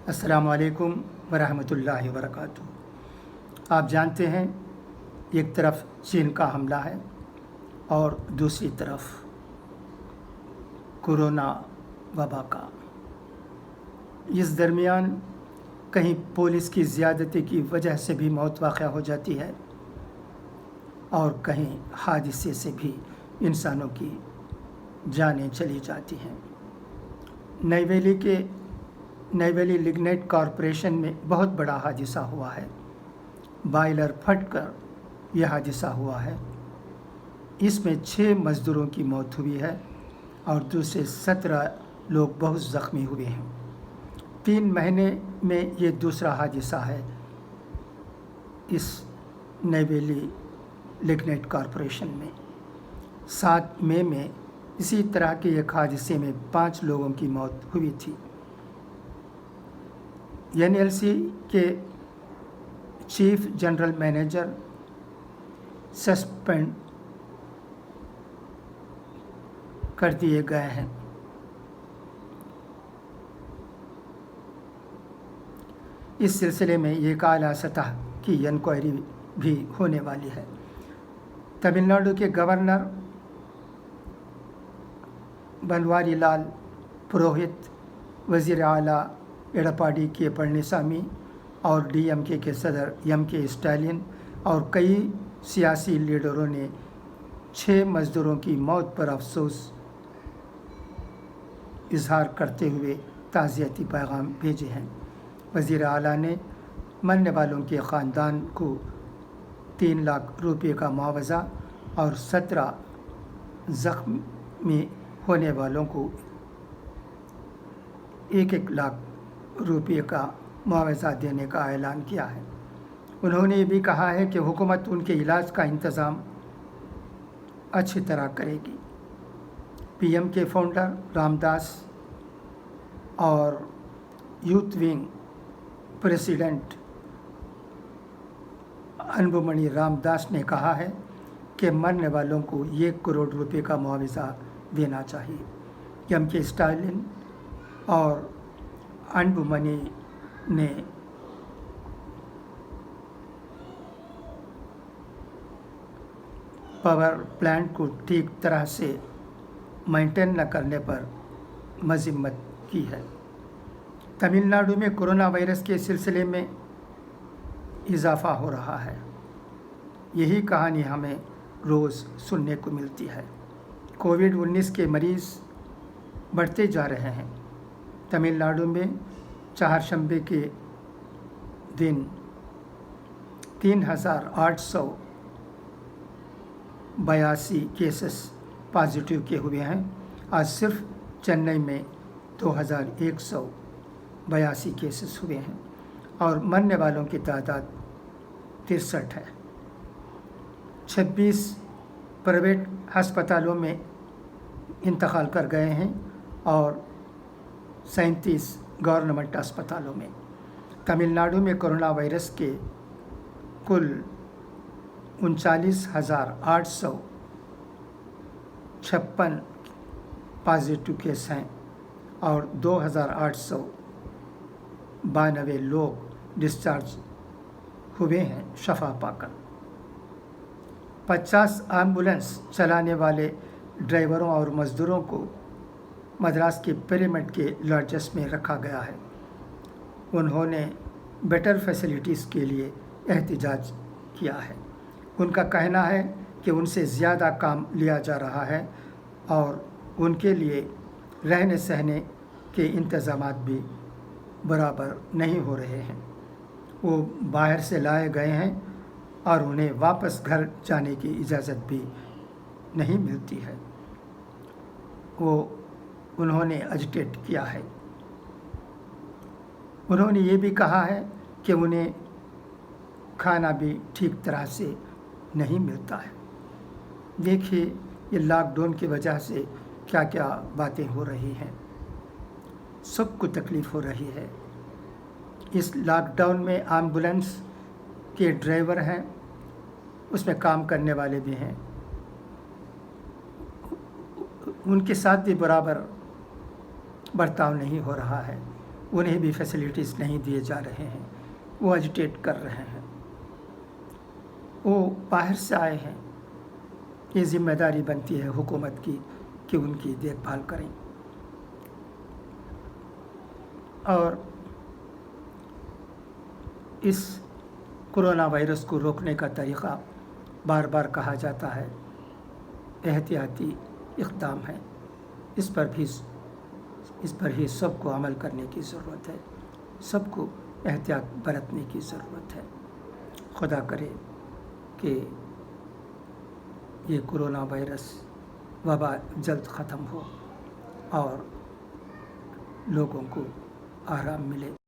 अस्सलामु अलैकुम वरहमतुल्लाहि वबरकातुहू। आप जानते हैं, एक तरफ चीन का हमला है और दूसरी तरफ कोरोना वबा का। इस दरमियान कहीं पुलिस की ज़्यादती की वजह से भी मौत वाक़या हो जाती है और कहीं हादसे से भी इंसानों की जानें चली जाती हैं। नई लिग्नाइट कॉरपोरेशन में बहुत बड़ा हादसा हुआ है। बॉयलर फटकर यह हादसा हुआ है। इसमें 6 मज़दूरों की मौत हुई है और दूसरे 17 लोग बहुत ज़ख्मी हुए हैं। 3 महीने में ये दूसरा हादसा है इस नई लिग्नाइट कॉरपोरेशन में। 7 मई में इसी तरह के एक हादसे में 5 लोगों की मौत हुई थी। NLC के चीफ जनरल मैनेजर सस्पेंड कर दिए गए हैं। इस सिलसिले में एक आला सतह की इंक्वायरी भी होने वाली है। तमिलनाडु के गवर्नर बनवारी लाल पुरोहित, वज़ीर आला एडपाडी के पळनिसामी और DMK के सदर MK स्टालिन और कई सियासी लीडरों ने 6 मज़दूरों की मौत पर अफसोस इजहार करते हुए ताज़ियती पैगाम भेजे हैं। वज़ीर आला ने मरने वालों के ख़ानदान को 3 लाख रुपये का मुआवज़ा और 17 ज़ख्मी होने वालों को 1-1 लाख रुपये का मुआवज़ा देने का ऐलान किया है। उन्होंने ये भी कहा है कि हुकूमत उनके इलाज का इंतज़ाम अच्छी तरह करेगी। PM के फाउंडर रामदास और youth wing president Anbumani Ramdas ने कहा है कि मरने वालों को 1 करोड़ रुपये का मुआवज़ा देना चाहिए। MK स्टालिन और अनबुमणि ने पावर प्लांट को ठीक तरह से मेंटेन न करने पर मज़म्मत की है। तमिलनाडु में कोरोना वायरस के सिलसिले में इजाफ़ा हो रहा है। यही कहानी हमें रोज़ सुनने को मिलती है। कोविड-19 के मरीज़ बढ़ते जा रहे हैं। तमिलनाडु में चारशंबे के दिन 3,882 केसेस पॉजिटिव के हुए हैं। आज सिर्फ चेन्नई में 2,182 केसेस हुए हैं और मरने वालों की तादाद 63 है। 26 प्राइवेट अस्पतालों में इंतकाल कर गए हैं और 37 गवर्नमेंट अस्पतालों में। तमिलनाडु में कोरोना वायरस के कुल 39,856 पॉजिटिव केस हैं और 2,892 लोग डिस्चार्ज हुए हैं शफा पाकर। 50 एम्बुलेंस चलाने वाले ड्राइवरों और मज़दूरों को मद्रास के पिरामिड के लॉजेस में रखा गया है। उन्होंने बेटर फैसिलिटीज़ के लिए एहतिजाज किया है। उनका कहना है कि उनसे ज़्यादा काम लिया जा रहा है और उनके लिए रहने सहने के इंतज़ामात भी बराबर नहीं हो रहे हैं। वो बाहर से लाए गए हैं और उन्हें वापस घर जाने की इजाज़त भी नहीं मिलती है। उन्होंने एजिटेट किया है। उन्होंने ये भी कहा है कि उन्हें खाना भी ठीक तरह से नहीं मिलता है। देखिए, ये लॉकडाउन की वजह से क्या क्या बातें हो रही हैं। सबको तकलीफ़ हो रही है। इस लॉकडाउन में एम्बुलेंस के ड्राइवर हैं, उसमें काम करने वाले भी हैं, उनके साथ भी बराबर बर्ताव नहीं हो रहा है। انہیں بھی فیسلٹیز نہیں دیے جا رہے ہیں، وہ ایجیٹیٹ کر رہے ہیں، وہ باہر سے آئے ہیں، یہ ذمہ داری بنتی ہے حکومت کی کہ ان کی دیکھ بھال کریں۔ اور اس کرونا وائرس کو روکنے کا طریقہ بار بار کہا جاتا ہے، احتیاطی اقدام ہے، اس پر ہی سب کو عمل کرنے کی ضرورت ہے، سب کو احتیاط برتنے کی ضرورت ہے۔ خدا کرے کہ یہ کرونا وائرس وبا جلد ختم ہو اور لوگوں کو آرام ملے۔